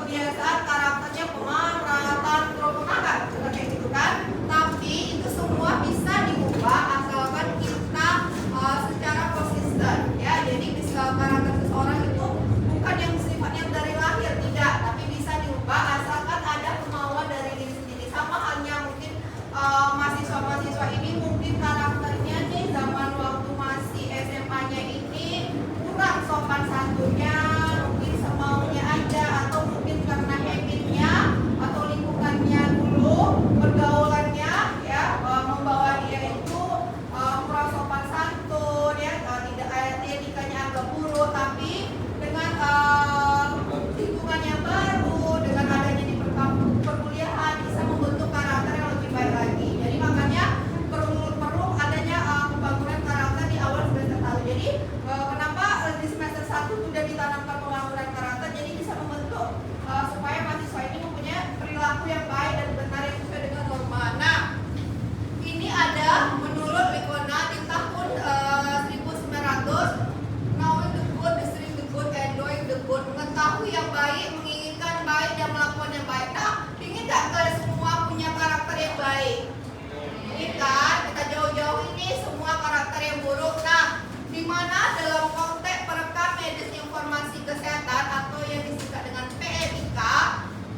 kebiasaan karakternya pemarah, tantrum, pernah nggak kayak gitu kan? Tapi itu semua bisa diubah asalkan kita secara konsisten ya. Jadi bisa karakter seseorang itu bukan yang sifatnya dari lahir, tidak, tapi bisa diubah asalkan ada kemauan dari diri sendiri. Sama halnya mungkin mahasiswa-mahasiswa ini mungkin karakternya nih zaman waktu masih SMA-nya ini kurang sopan santunnya, mungkin semaunya aja, atau mungkin karena habitnya atau lingkungannya dulu pergaulannya ya membawa dia itu kurang sopan santun ya, tidak etikanya agak buruk. Tapi dengan lingkungan yang baru, dengan adanya di perkuliahan bisa membentuk karakter yang lebih baik lagi. Jadi makanya perlu adanya pembangunan karakter di awal semester 1. Jadi kenapa di semester 1 sudah ditanamkan pembangunan karakter, jadi bisa membentuk supaya mahasiswa ini mempunyai perilaku yang baik dan benar yang sesuai dengan norma. Nah, ini ada menurut Wicona di tahun 1900, knowing the good, discerning the good, and doing the good, mengetahui yang baik, menginginkan baik, dan melakukan yang baik. Nah, ingin nggak kalian semua punya karakter yang baik? Ini kan kita jauh-jauh ini semua karakter yang buruk. Nah, di mana dalam konteks perekam medis informasi kesehatan atau yang disingkat dengan PMIK,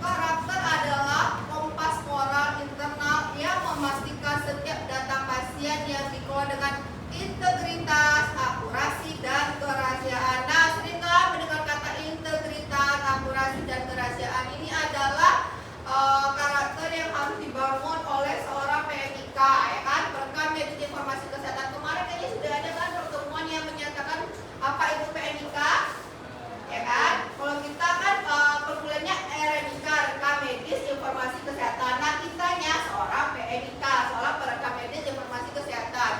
karakter adalah kompas moral internal yang memastikan setiap data pasien yang dikelola dengan integritas, akurasi, dan kerahasiaan. Nah, seringkali mendengar kata integritas, akurasi, dan kerahasiaan. Ini adalah karakter yang harus dibangun oleh seorang PMIK, ya kan? Perekam medis informasi kesehatan. Kemarin kayaknya sudah ada kan pertemuan yang menyatakan apa itu PMIK, ya kan? Kalau kita kan perkuliahannya RMIK, rekam medis informasi kesehatan. Nah, kitanya seorang PMIK, seorang perekam medis informasi kesehatan.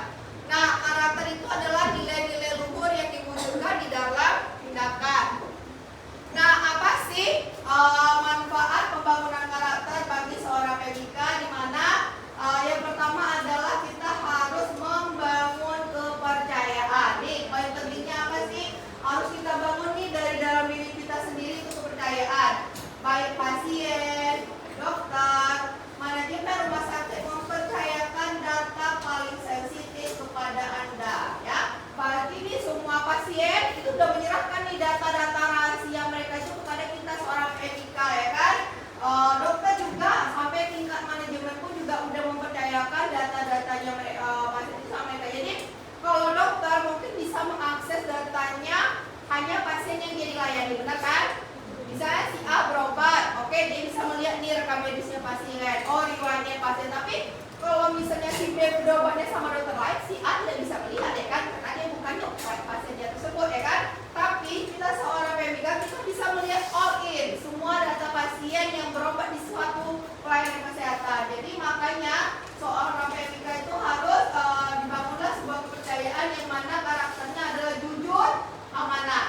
Nah, karakter itu adalah nilai-nilai luhur yang diwujudkan di dalam tindakan. Nah, apa sih manfaat pembangunan karakter bagi seorang PMIK? Di mana yang pertama adalah kita harus membangun kepercayaan. Nih, poin pentingnya apa sih? Harus kita bangun nih dari dalam diri kita sendiri itu kepercayaan. Baik pasien, dokter, manajemen rumah sakit mempercayakan data paling sensitif kepada Anda, ya. Bagi nih semua pasien itu sudah menyerahkan nih data-data rahasia mereka itu kepada kita seorang PMIK, ya kan? Dokter juga sampai tingkat manajemen pun juga udah mempercayakan data-datanya pasien itu sama mereka. Jadi kalau dokter mungkin bisa mengakses datanya hanya pasien yang dia dilayani, benar kan? Misalnya si A berobat, oke, dia bisa melihat nih rekam medisnya pasien, riwayatnya pasien. Tapi kalau misalnya si B berobatnya sama dokter lain, si A tidak bisa melihat, ya kan? Karena dia bukan dokter pasien dia tersebut, ya kan? Tapi kita seorang PMIK kita bisa melihat all in semua data pasien yang berobat di suatu pelayanan kesehatan. Jadi makanya seorang PMIK itu harus dibangunlah sebuah kepercayaan yang mana karakternya adalah jujur, amanah.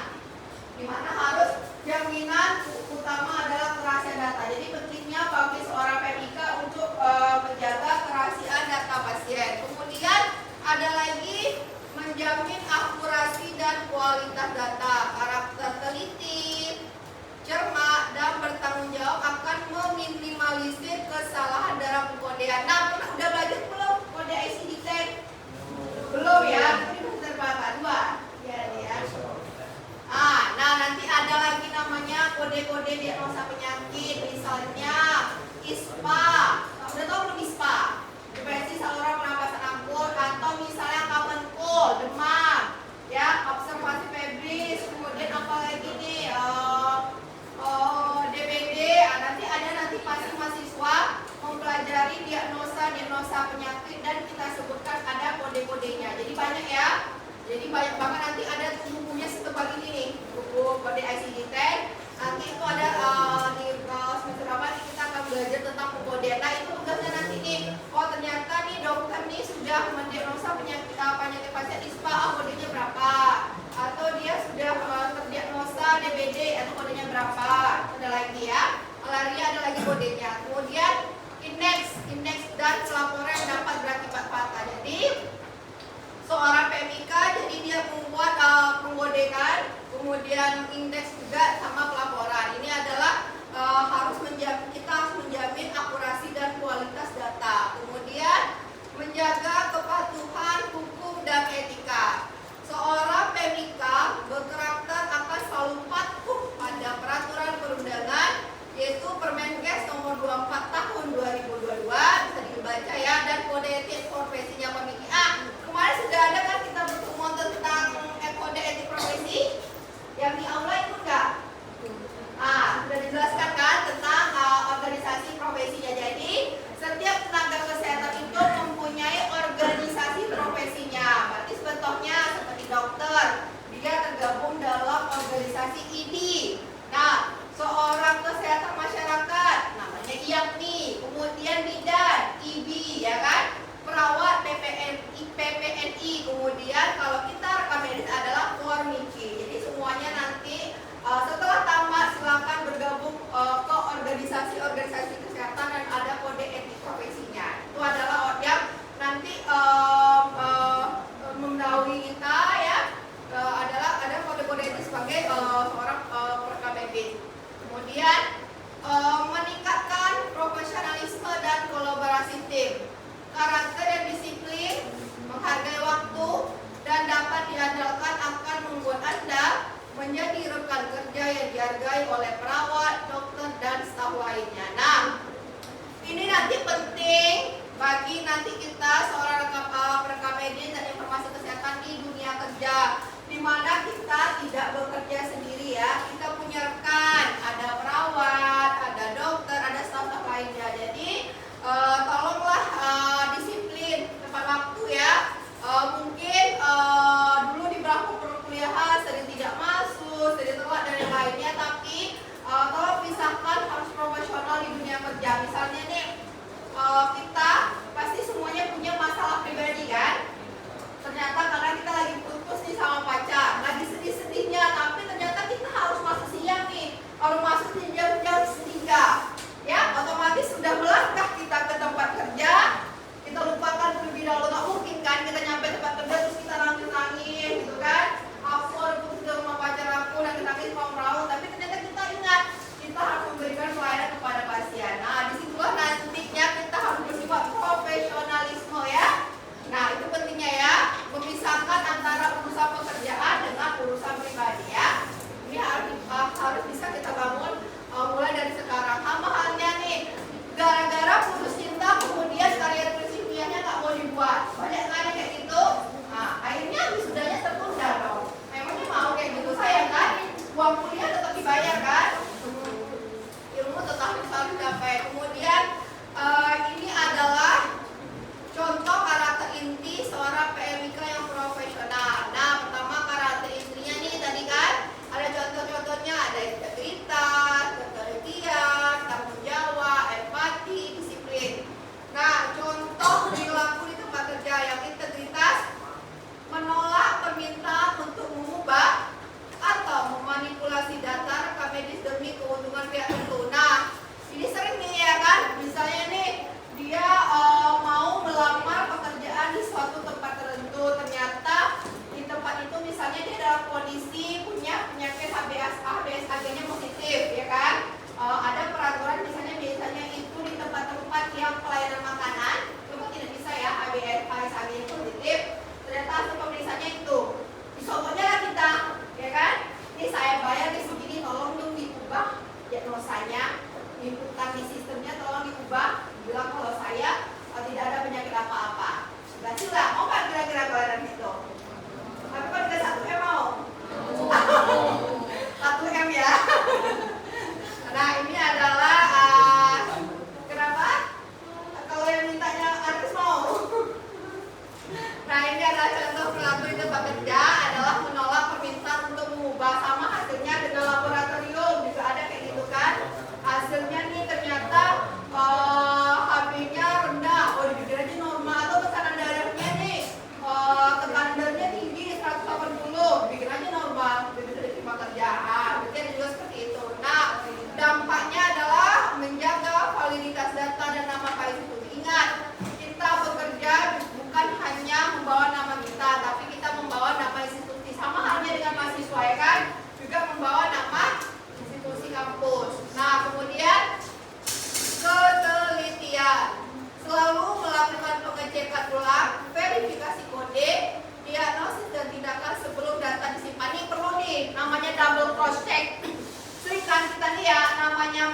Di mana harus jaminan utama adalah kerahasiaan data. Jadi pentingnya bagi seorang PMIK untuk menjaga kerahasiaan data pasien. Kemudian ada lagi menjamin akurasi dan kualitas data. Karakter teliti, cermat, dan bertanggung jawab akan meminimalisir kesalahan dalam pengkodean. Nah, udah belajar belum kode ICD-10? Belum ya? Ini semester berapa? 2? Ya. Nah, nanti ada lagi namanya kode-kode diagnosa penyakit, misalnya ISPA. Udah tahu belum ISPA? Depresi saluran pernapasan akut, atau misalnya common cold, demam, ya, observasi febris, kemudian apa lagi nih, DBD. Nanti ada pasti mahasiswa mempelajari diagnosa penyakit dan kita sebutkan ada kode-kodenya. Jadi banyak ya. Jadi banyak banget, nanti ada bukunya setebal ini nih, buku kode ICD-10. Nanti itu ada di semester berapa kita akan belajar tentang pengkodean. Nah, itu tugasnya nanti nih. Oh, ternyata nih dokter nih sudah mendiagnosa penyakit pasien ISPA, kodenya berapa? Atau dia sudah terdiagnosa DBD, atau kodenya berapa? Ada lagi ya. Malaria ada lagi kodenya. Kemudian indeks dan pelaporan yang dapat berakibat fatal. Jadi seorang PMIK jadi dia membuat pengkodekan, kemudian indeks juga sama pelaporan. Ini adalah menjaga kepatuhan hukum dan etika. Seorang PMIK berkarakter akan selalu patuh pada peraturan perundangan, yaitu Permenkes nomor 24 tahun 2022, bisa dibaca ya, dan kode etik profesinya PMIK. Kemarin sudah ada kan kita bertemu tentang kode etik profesi yang di aula itu enggak? Sudah dijelaskan kan tentang organisasi profesinya. Jadi setiap tenaga kesehatan itu mempunyai organisasi profesinya. Berarti contohnya seperti dokter, dia tergabung dalam organisasi ID. Nah, seorang kesehatan masyarakat namanya IAPMI, kemudian bidan IB, ya kan? Perawat PPNI, kemudian kalau kita rekam medis adalah Formiki. Jadi semuanya nanti setelah tamat silakan bergabung ke organisasi kesehatan dan ada kode etik profesinya. Itu adalah yang nanti mendahului kita ya, adalah ada kode-kode etik sebagai seorang perekam medis. Kemudian meningkatkan profesionalisme dan kolaborasi tim, karakter dan disiplin, menghargai waktu dan dapat diandalkan akan membuat Anda menjadi rekan kerja yang dihargai oleh perawat, dokter, dan staf lainnya. Nah, ini nanti penting bagi nanti kita seorang perekam medis dan informasi kesehatan di dunia kerja, di mana kita tidak bekerja sendiri ya, kita punya rekan, ada perawat, ada dokter, ada staf lainnya. Jadi tolonglah disiplin tepat waktu ya. Mungkin dulu di bangku perkuliahan sering tidak masuk, sering telat dan yang lainnya, tapi tolong pisahkan, harus profesional di dunia kerja. Misalnya nih, kita pasti semuanya punya masalah pribadi kan? Ternyata karena kita lagi putus nih sama pacar, lagi sedih-sedihnya, tapi ternyata kita harus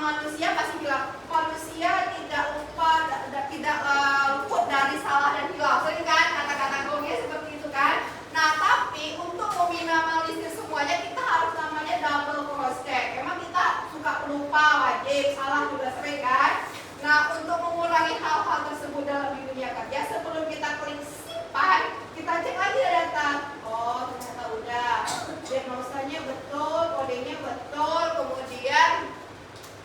manusia pasti bilang manusia tidak lupa, tidak luput dari salah dan hilang. Sering kan kata-kata gaulnya seperti itu kan. Nah tapi untuk meminimalisir semuanya kita harus namanya double cross check. Emang kita suka lupa, wajib, salah juga sering kan. Nah untuk mengurangi hal-hal tersebut dalam dunia kerja, sebelum kita klik simpan, kita cek lagi data. Oh ternyata udah, diagnosanya betul, kodenya betul, kemudian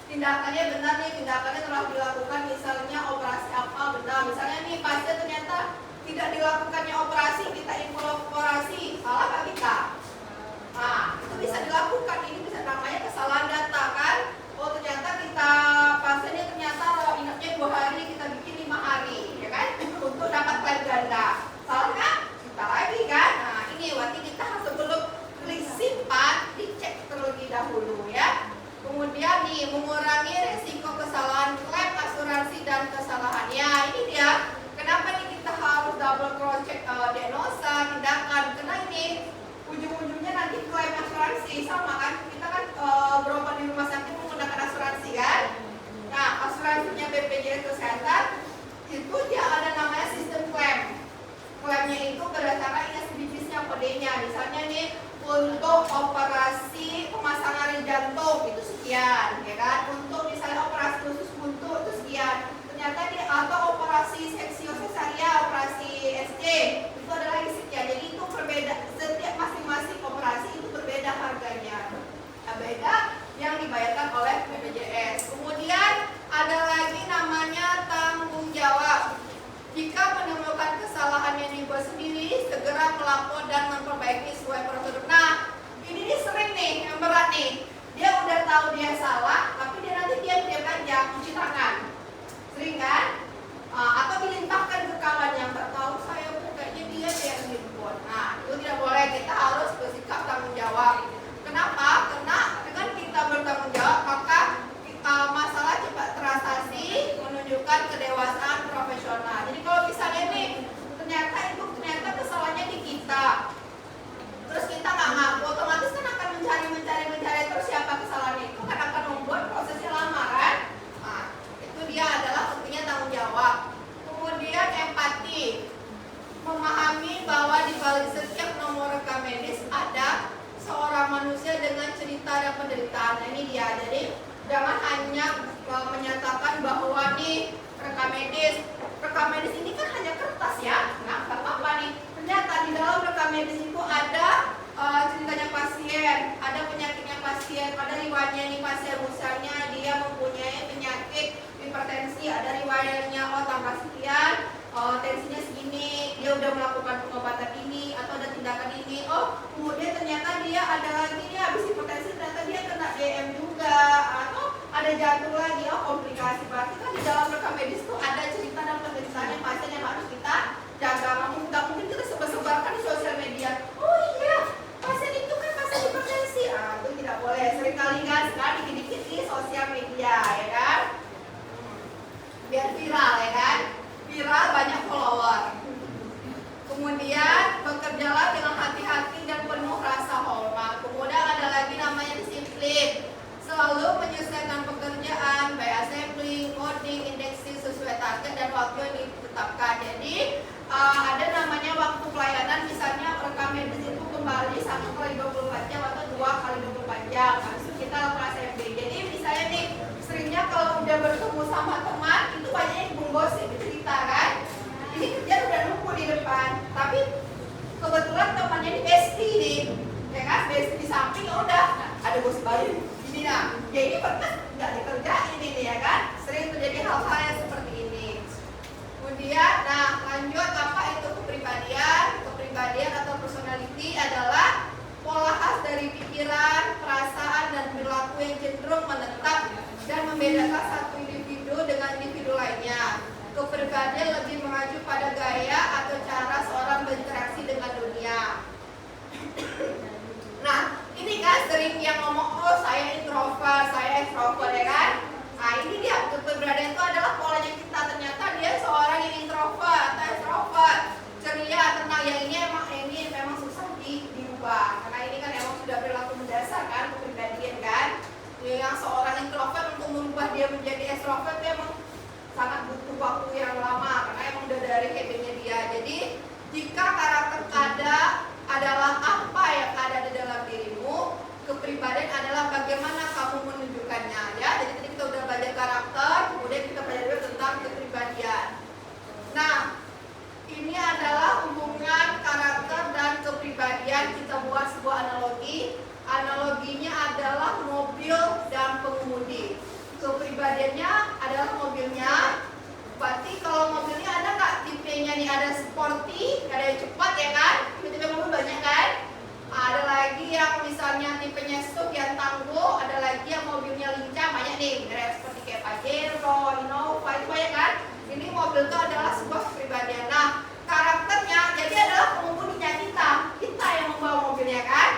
tindakannya benar nih, tindakannya telah dilakukan, misalnya operasi apa benar, misalnya nih pasien ternyata tidak dilakukannya operasi, kita inkorporasi, salah nggak kita? Nah itu bisa dilakukan, ini bisa namanya kesalahan data kan. Oh ternyata kita pasiennya ternyata inapnya 2 hari, kita bikin 5 hari ya kan, untuk dapat klaim ganda, salah kan? Kita lagi kan. Nah ini berarti kita sebelum klik simpan dicek terlebih dahulu ya. Kemudian nih mengurangi resiko kesalahan klaim asuransi dan kesalahannya. Ini dia kenapa nih kita harus double cross check diagnosa, tindakan, karena ini ujung-ujungnya nanti klaim asuransi sama kan, kita kan berobat di rumah sakit menggunakan asuransi kan. Nah asuransinya BPJS Kesehatan itu dia ada namanya sistem klaim. Klaimnya itu berdasarkan ISBPs-nya, kodenya. Misalnya nih untuk operasi pemasangan jantung itu sekian, ya kan? Untuk misalnya operasi khusus buntu itu sekian. Ternyata di atau operasi seksio sesaria, operasi SC itu ada lagi sekian. Jadi itu berbeda, setiap masing-masing operasi itu berbeda harganya. Nah, beda yang dibayarkan oleh BPJS. Kemudian ada lagi namanya tanggung jawab. Jika menemukan kesalahan yang dibuat sendiri, segera melapor dan memperbaiki sesuai prosedur. Nah, ini nih sering nih, yang berat nih. Dia udah tahu dia salah, tapi dia nanti diam-diam aja, cuci tangan. Sering kan? Atau dilimpahkan ke kawan yang tak tahu, saya kayaknya dia yang dibuat. Nah, itu tidak boleh, kita harus bersikap tanggung jawab. Kenapa? Karena dengan kita bertanggung jawab, maka masalah cepat teratasi, menunjukkan kedewasaan profesional. Jadi kalau misalnya nih ternyata kesalahannya di kita, terus kita nggak ngaku, otomatis kan akan mencari terus siapa kesalahannya, itu kan akan membuat prosesnya lama kan. Nah, itu dia adalah pentingnya tanggung jawab. Kemudian empati, memahami bahwa di balik setiap nomor rekam medis ada seorang manusia dengan cerita dan penderitaan. Nah, ini dia. Jadi jangan hanya menyatakan bahwa nih rekam medis ini kan hanya kertas ya. Nah, apa nih? Ternyata di dalam rekam medis itu ada ceritanya pasien, ada penyakitnya pasien, ada riwayatnya nih pasien, misalnya dia mempunyai penyakit hipertensi, ada riwayatnya tambah sekian, tensinya segini, dia udah melakukan pengobatan ini atau ada tindakan ini. Kemudian ternyata dia ada lagi dia habis hipertensi, ternyata dia kena DM juga, atau ada jantung lagi, komplikasi. Berarti kan di dalam rekam medis tuh ada cerita dan penderitaan pasien yang harus kita jaga. Nggak mungkin kita sebar-sebarkan di sosial media. Oh iya, pasien itu kan pasien hipertensi. Itu tidak boleh. Seringkali kan sekarang dikit-dikit di sosial media, ya kan? Biar viral, ya kan? Viral banyak follower. Kemudian bekerjalah dengan hati-hati dan penuh rasa hormat. Kemudian ada lagi namanya disiplin. Selalu menyelesaikan pekerjaan, baik assembly, coding, indexing sesuai target dan waktu yang ditetapkan. Jadi ada namanya waktu pelayanan, misalnya rekam medis itu kembali 1 kali 24 jam atau 2 kali 24 jam. Habis itu kita lakukan assembly. Jadi misalnya nih, seringnya kalau udah bertemu sama teman, itu banyak yang menggosip cerita kan. Ini kerja udah nunggu di depan, tapi kebetulan temannya ini bestie nih, ya kan? Bestie di samping, udah ada gosip baru. Nah, jadi pernah nggak dikerjain ini ya kan? Sering terjadi hal-hal yang seperti ini. Kemudian, nah lanjut apa itu kepribadian? Kepribadian atau personality adalah pola khas dari pikiran, perasaan, dan perilaku yang cenderung menetap dan membedakan satu individu dengan individu lainnya. Kepribadian lebih mengacu pada gaya atau cara seorang berinteraksi dengan dunia. Nah, ini kan sering yang ngomong, saya introvert, saya extrovert, ya kan? Nah, ini dia, kepribadian itu adalah polanya kita. Ternyata dia seorang yang introvert atau extrovert, ceria, tenang. Yang ini memang susah diubah, karena ini kan emang sudah berlaku mendasar kan, kepribadian kan. Yang seorang introvert untuk Jika karakter adalah apa yang ada di dalam dirimu, kepribadian adalah bagaimana kamu menunjukkannya. Ya, jadi tadi kita udah belajar karakter, kemudian kita belajar tentang kepribadian. Nah, ini adalah hubungan karakter dan kepribadian. Kita buat sebuah analogi. Analoginya adalah mobil dan pengemudi. Kepribadiannya adalah mobilnya. Berarti kalau mobilnya ada nggak tipenya nih? Ada sporty, ada yang cepat ya kan? Tipe mobil banyak kan? Ada lagi yang misalnya tipenya SUV yang tangguh, ada lagi yang mobilnya lincah, banyak nih. Seperti kayak Pajero, Innova, itu banyak kan? Ini mobil itu adalah sebuah kepribadian. Nah, karakternya jadi adalah pengemudinya kita yang membawa mobilnya kan?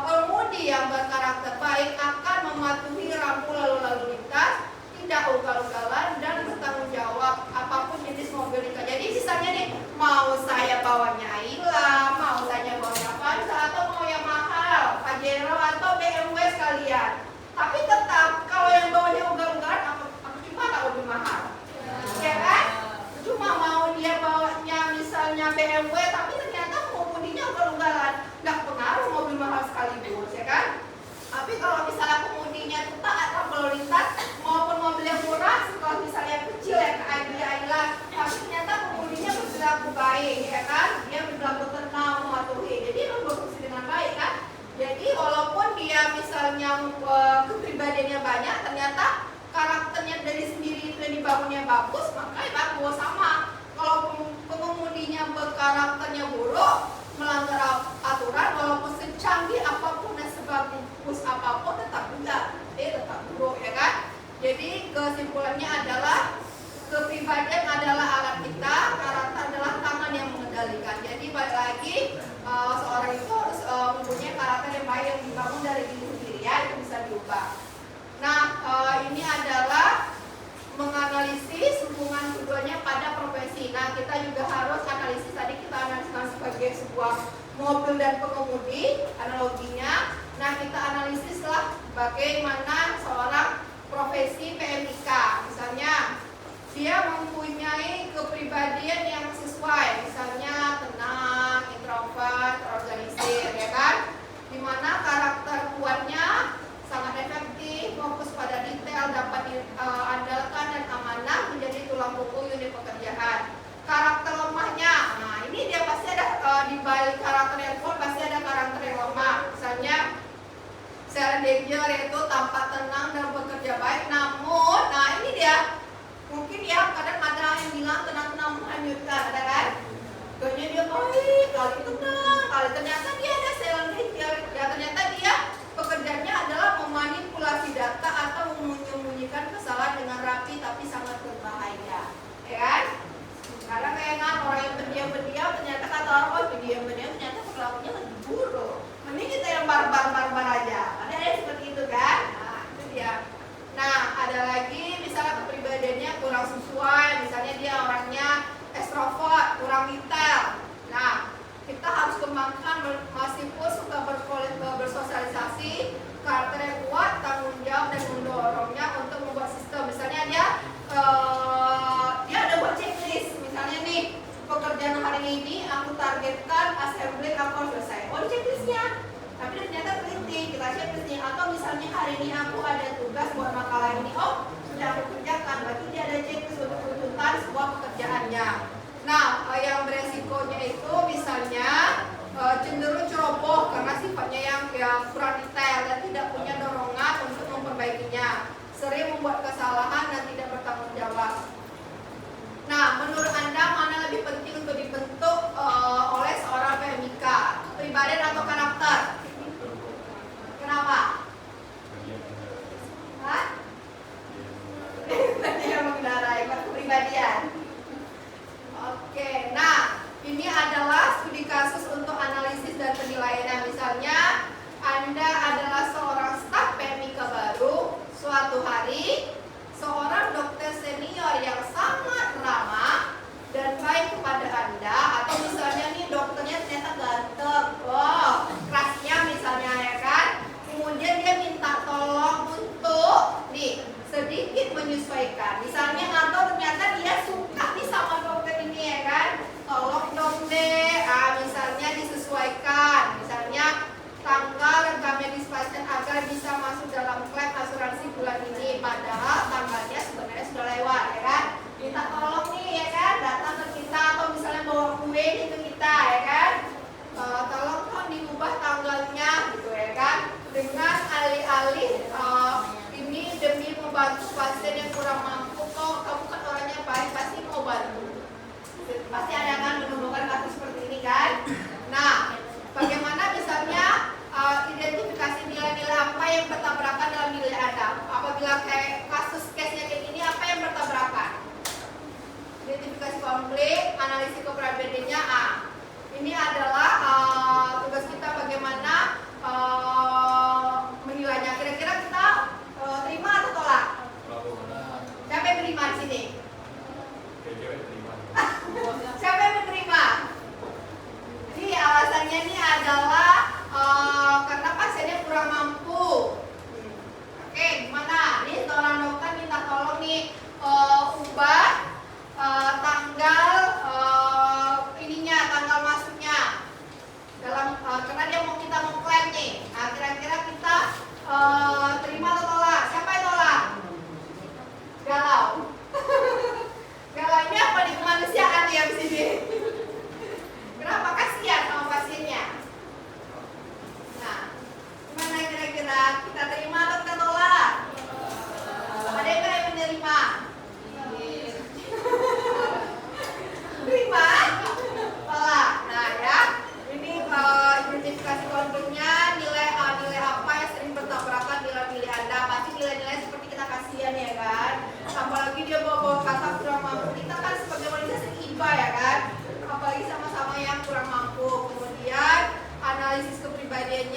Pengemudi yang berkarakter baik akan mematuhi rambu lalu lintas, tidak ugal-ugalan dan bertanggung jawab apapun jenis mobil itu. Jadi misalnya nih, mau saya bawanya Ayla, mau saya bawanya Avanza, atau mau yang mahal, Pajero atau BMW sekalian. Tapi tetap kalau yang bawanya ugal-ugalan, aku cuma tak lebih mahal, ya kan? Cuma mau dia bawanya misalnya BMW, tapi ternyata pengemudinya ugal-ugalan, nggak pengaruh mobil mahal sekaligus, ya kan? Tapi kalau misalnya pengemudinya itu taat lalu lintas, maupun mobil yang murah, kalau misalnya kecil ya kayak Ayla, tapi ternyata pengemudinya berperilaku baik, ya kan? Dia berperilaku tenang, mematuhi, jadi itu berfungsi dengan baik kan? Jadi walaupun dia misalnya kepribadiannya banyak, ternyata karakternya dari sendiri itu yang dibangunnya bagus, maka ya bagus. Sama kalau pengemudinya berkarakternya buruk, melanggar aturan, walaupun secanggih apapun dan sebagus apapun, tetap juga tetap buruk, ya kan? Jadi kesimpulannya adalah kepribadian adalah alat kita, karakter adalah tangan yang mengendalikan. Jadi balik lagi, seorang itu harus mempunyai karakter yang baik yang dibangun dari diri sendiri, ya, itu bisa diubah. Nah, ini adalah menganalisis hubungan keduanya pada profesi. Nah, kita juga harus analisis, tadi kita analisis sebagai sebuah mobil dan pengemudi, analoginya. Nah, kita analisislah bagaimana seorang profesi PMIK. Misalnya, dia mempunyai kepribadian yang sesuai, misalnya tenang, introvert, terorganisir, ya kan? Dimana karakter kuatnya sangat efektif, fokus pada detail, dapat diandalkan dan amanah, menjadi tulang punggung unit pekerjaan. Karakter lemahnya, nah ini dia pasti ada di balik karakter yang kuat pasti ada karakter yang lemah. Misalnya silent danger, yaitu tampak tenang dan bekerja baik, namun, nah ini dia mungkin ya kadang ada yang bilang tenang-tenang menghanyutkan, ada kan? Kayaknya dia baik, kali tenang, kali ternyata dia ada silent danger, ya ternyata dia pekerjaannya adalah memanipulasi data atau menyembunyikan kesalahan dengan rapi tapi sangat berbahaya, ya kan? Karena kayak orang yang berdiam-berdiam, ternyata kata orang, oh berdiam-berdiam ternyata perilakunya lebih buruk. Mending kita yang barbar-barbar aja. Ada yang seperti itu kan? Nah, itu dia. Nah, ada lagi misalnya kepribadiannya kurang sesuai, misalnya dia orangnya extrovert, kurang detail. Nah, kita harus kembangkan meskipun suka bersosialisasi, karakter yang kuat, tanggung jawab dan mendorongnya untuk membuat sistem. Misalnya dia ada buat checklist. Misalnya nih, pekerjaan hari ini aku targetkan assembly aku harus selesai. Oh, di checklistnya. Tapi ternyata teliti, kita checklistnya. Atau misalnya hari ini aku ada tugas buat makalah ini. Oh, sudah aku kerjakan. Berarti dia ada checklist untuk tuntutan sebuah pekerjaannya. Nah, yang beresikonya itu misalnya cenderung ceroboh karena sifatnya yang kurang detail dan tidak punya dorongan untuk memperbaikinya. Sering membuat kesalahan dan tidak bertanggung jawab. Nah, menurut Anda mana lebih penting untuk dibentuk oleh seorang PMIK? Kepribadian atau karakter? Kenapa? Hah? Yang mengendarai, kepribadian. Oke, nah ini adalah studi kasus untuk analisis dan penilaian. Misalnya Anda adalah seorang staf PMIK baru. Suatu hari seorang dokter senior yang sangat ramah dan baik kepada Anda, atau misalnya nih dokternya ternyata ganteng, wow, kelasnya misalnya, ya kan? Kemudian dia minta tolong untuk sedikit menyesuaikan. Misalnya atau ternyata dia suka nih sama dokter ini, ya kan? Tolong dong deh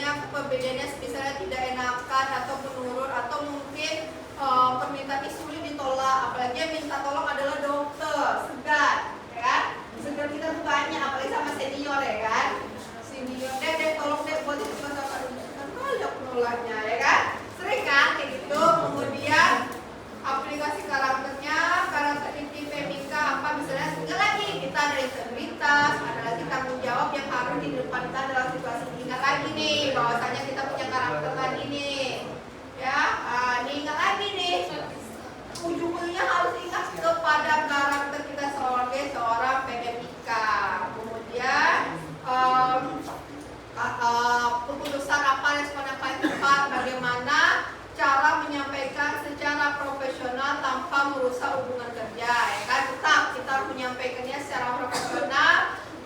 karakternya, kepribadiannya misalnya tidak enakan atau menurun atau mungkin permintaan sulit ditolak, apalagi yang minta tolong adalah dokter, segan, ya kan? Segan kita tuh banyak, apalagi sama senior ya kan? Senior, dek tolong dek buat itu masalah kali aku nolaknya, ya kan? Sering kan kayak gitu. Kemudian aplikasi karakternya, karakter inti PMIK apa misalnya, sehingga lagi kita ada integritas, ada lagi tanggung jawab yang harus didepankan dalam situasi. Ingat lagi nih, bahwasanya kita punya karakter lagi nih, ya. Ingat lagi nih, ujung-ujungnya harus ingat kepada karakter kita sebagai seorang PMIK. Kemudian keputusan apa, respon apa yang tepat, bagaimana cara menyampaikan secara profesional tanpa merusak hubungan kerja, ya kan? Tetap kita harus menyampaikannya secara profesional.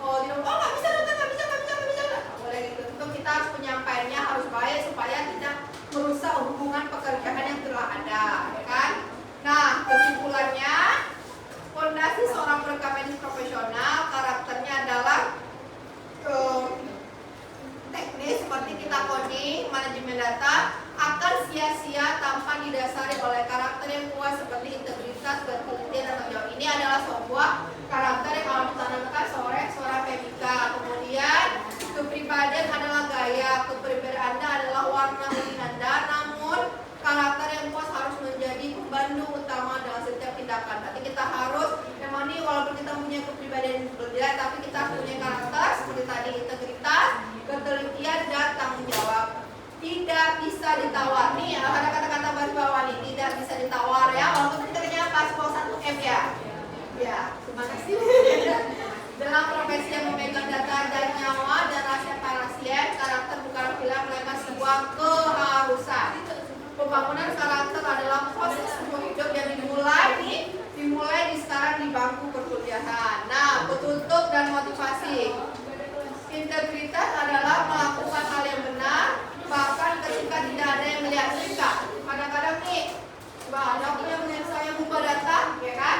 Tidak, nggak bisa, nggak bisa, boleh gitu. Tentu kita harus menyampaikannya harus baik supaya tidak merusak hubungan pekerjaan yang telah ada, ya kan? Nah, kesimpulannya, fondasi seorang perekam medis profesional karakternya adalah teknis seperti kita coding, manajemen data akan sia-sia tanpa didasari oleh karakter yang kuat seperti integritas, ketelitian, dan tanggung jawab. Ini adalah sebuah karakter yang harus ditanamkan seorang PMIK. Kemudian kepribadian adalah gaya, kepribadian Anda adalah warna kulit Anda, namun karakter yang kuat harus menjadi pembantu utama dalam setiap tindakan. Berarti kita harus, memang nih walaupun kita punya kepribadian berbeda, tapi kita punya karakter seperti tadi, integritas, ketelitian, dan tanggung jawab. Tidak bisa ditawar. Nih ada kata-kata baru bawah nih, tidak bisa ditawar ya. Walaupun kita pas bawah 1M ya. Ya, terima kasih. Dalam profesi yang memegang data dan nyawa dan rahasia pasien, karakter bukan pilihan melainkan sebuah keharusan. Pembangunan karakter adalah proses seumur hidup yang dimulai di sekarang di bangku perkuliahan. Nah, petunjuk dan motivasi. Integritas adalah melakukan hal yang benar, bahkan ketika tidak ada yang melihat kita. Kadang-kadang nih, banyak yang melihat saya buka data, ya kan?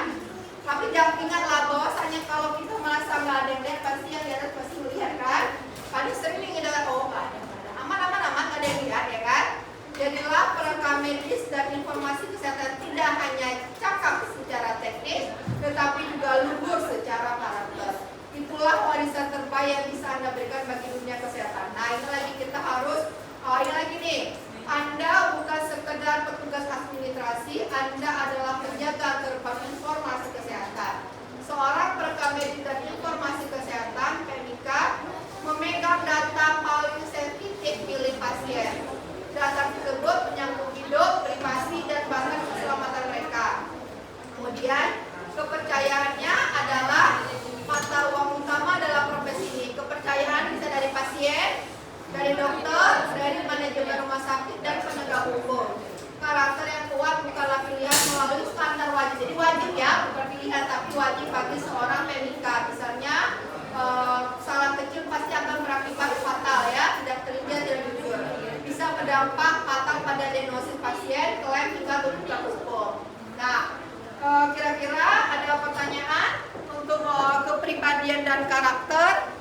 Tapi jangan ingatlah bahwasanya kalau kita merasa nggak ada yang lihat, pasti yang lihat pasti melihat kan? Paling sering nih ngelihat, oh nggak ada, aman, nggak ada yang lihat, ya kan? Jadilah perekam medis dan informasi kesehatan tidak hanya cakap secara teknis, tetapi juga luhur secara karakter. Itulah warisan terbaik yang bisa Anda berikan bagi dunia kesehatan. Nah, ini lagi kita harus, ini lagi nih, Anda bukan sekedar petugas administrasi, Anda adalah penjaga gerbang informasi kesehatan. Seorang perekam medis dan informasi kesehatan, PMIK, memegang data paling sensitif milik pasien. Data tersebut menyangkut hidup, privasi, dan bahkan keselamatan mereka. Kemudian, kepercayaannya adalah mata uang utama dalam profesi ini. Kepercayaan bisa dari pasien, dari dokter, dari manajemen rumah sakit, dan penegak hukum. Karakter yang kuat bukanlah pilihan melalui standar wajib. Jadi wajib ya, bukan pilihan, tapi wajib bagi seorang PMIK. Misalnya, salah kecil pasti akan berakibat fatal ya, tidak teliti, tidak jujur. Bisa berdampak fatal pada diagnosis pasien, klaim hingga tuntutan hukum. Nah, kira-kira ada pertanyaan untuk kepribadian dan karakter?